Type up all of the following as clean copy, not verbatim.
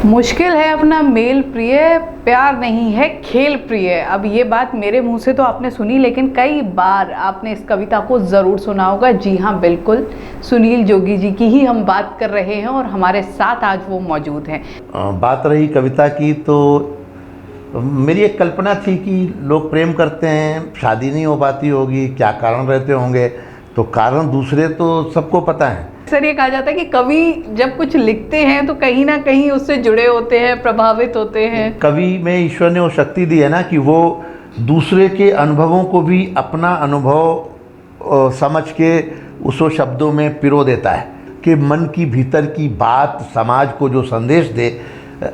मुश्किल है अपना मेल प्रिय, प्यार नहीं है खेल प्रिय। अब ये बात मेरे मुंह से तो आपने सुनी, लेकिन कई बार आपने इस कविता को ज़रूर सुना होगा। जी हाँ, बिल्कुल, सुनील जोगी जी की ही हम बात कर रहे हैं और हमारे साथ आज वो मौजूद हैं। बात रही कविता की, तो मेरी एक कल्पना थी कि लोग प्रेम करते हैं, शादी नहीं हो पाती होगी, क्या कारण रहते होंगे। तो कारण दूसरे तो सबको पता है। सर, ये कहा जाता है कि कवि जब कुछ लिखते हैं तो कहीं ना कहीं उससे जुड़े होते हैं, प्रभावित होते हैं। कवि में ईश्वर ने वो शक्ति दी है ना कि वो दूसरे के अनुभवों को भी अपना अनुभव समझ के उसको शब्दों में पिरो देता है कि मन की भीतर की बात समाज को जो संदेश दे,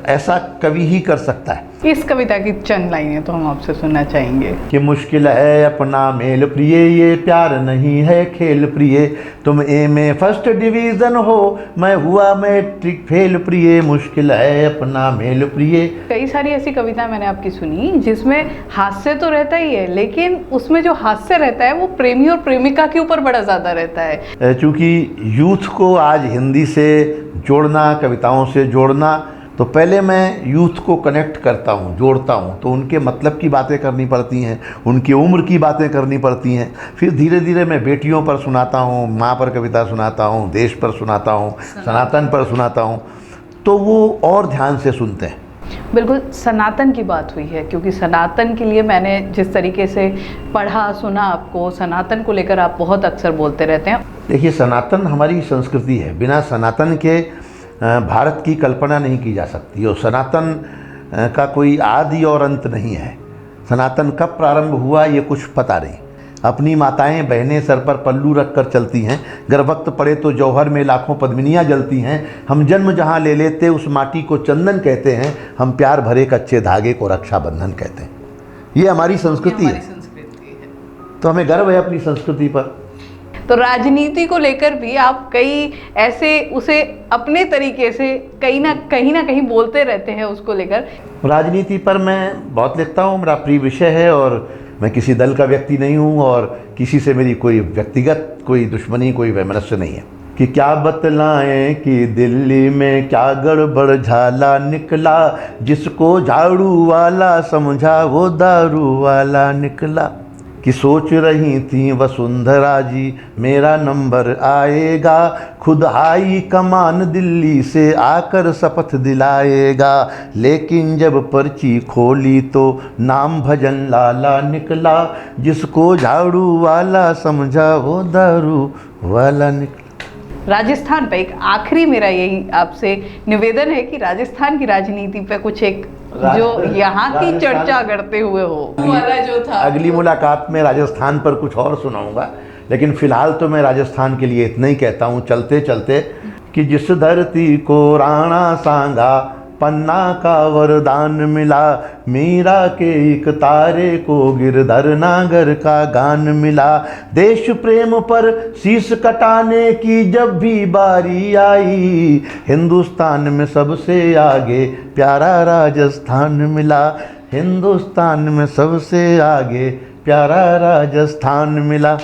ऐसा कवि ही कर सकता है। इस कविता की चंद लाइनें तो हम आपसे सुनना चाहेंगे। कि मुश्किल है अपना मेल प्रिय, ये प्यार नहीं है खेल प्रिय। तुम ए में फर्स्ट डिवीज़न हो, मैं हुआ मैट्रिक फेल प्रिय। मुश्किल है अपना मेल प्रिय। कई सारी ऐसी कविताएं मैंने आपकी सुनी जिसमें हास्य तो रहता ही है, लेकिन उसमें जो हास्य रहता है वो प्रेमी और प्रेमिका के ऊपर बड़ा ज़्यादा रहता है। चूँकि यूथ को आज हिंदी से जोड़ना, कविताओं से जोड़ना, तो पहले मैं यूथ को कनेक्ट करता हूँ, जोड़ता हूँ, तो उनके मतलब की बातें करनी पड़ती हैं, उनकी उम्र की बातें करनी पड़ती हैं। फिर धीरे धीरे मैं बेटियों पर सुनाता हूँ, माँ पर कविता सुनाता हूँ, देश पर सुनाता हूँ, सनातन पर सुनाता हूँ, तो वो और ध्यान से सुनते हैं। बिल्कुल, सनातन की बात हुई है, क्योंकि सनातन के लिए मैंने जिस तरीके से पढ़ा सुना आपको, सनातन को लेकर आप बहुत अक्सर बोलते रहते हैं। देखिए, सनातन हमारी संस्कृति है। बिना सनातन के भारत की कल्पना नहीं की जा सकती। और सनातन का कोई आदि और अंत नहीं है। सनातन कब प्रारंभ हुआ ये कुछ पता नहीं। अपनी माताएं बहनें सर पर पल्लू रख कर चलती हैं, अगर वक्त पड़े तो जौहर में लाखों पद्मिनियाँ जलती हैं। हम जन्म जहाँ ले लेते उस माटी को चंदन कहते हैं, हम प्यार भरे कच्चे धागे को रक्षाबंधन कहते हैं। ये हमारी संस्कृति है, तो हमें गर्व है अपनी संस्कृति पर। तो राजनीति को लेकर भी आप कई ऐसे उसे अपने तरीके से कहीं ना कहीं बोलते रहते हैं उसको लेकर। राजनीति पर मैं बहुत लिखता हूँ, मेरा प्रिय विषय है, और मैं किसी दल का व्यक्ति नहीं हूँ और किसी से मेरी कोई व्यक्तिगत कोई दुश्मनी, कोई वैमनस्य नहीं है। कि क्या बतलाएं कि दिल्ली में क्या गड़बड़ झाला निकला, जिसको झाड़ू वाला समझा वो दारू वाला निकला। कि सोच रही थी वसुंधरा जी मेरा नंबर आएगा, खुद हाई कमान दिल्ली से आकर शपथ दिलाएगा। लेकिन जब पर्ची खोली तो नाम भजन लाला निकला, जिसको झाड़ू वाला समझा वो दारू वाला निकला। राजस्थान पे एक आखिरी मेरा यही आपसे निवेदन है कि राजस्थान की राजनीति पे कुछ एक जो यहाँ की चर्चा करते हुए हो वाला जो था। अगली मुलाकात में राजस्थान पर कुछ और सुनाऊंगा, लेकिन फिलहाल तो मैं राजस्थान के लिए इतना ही कहता हूँ चलते चलते कि जिस धरती को राणा सांगा पन्ना का वरदान मिला, मीरा के एक तारे को गिरधर नागर का गान मिला। देश प्रेम पर शीश कटाने की जब भी बारी आई, हिंदुस्तान में सबसे आगे प्यारा राजस्थान मिला। हिंदुस्तान में सबसे आगे प्यारा राजस्थान मिला।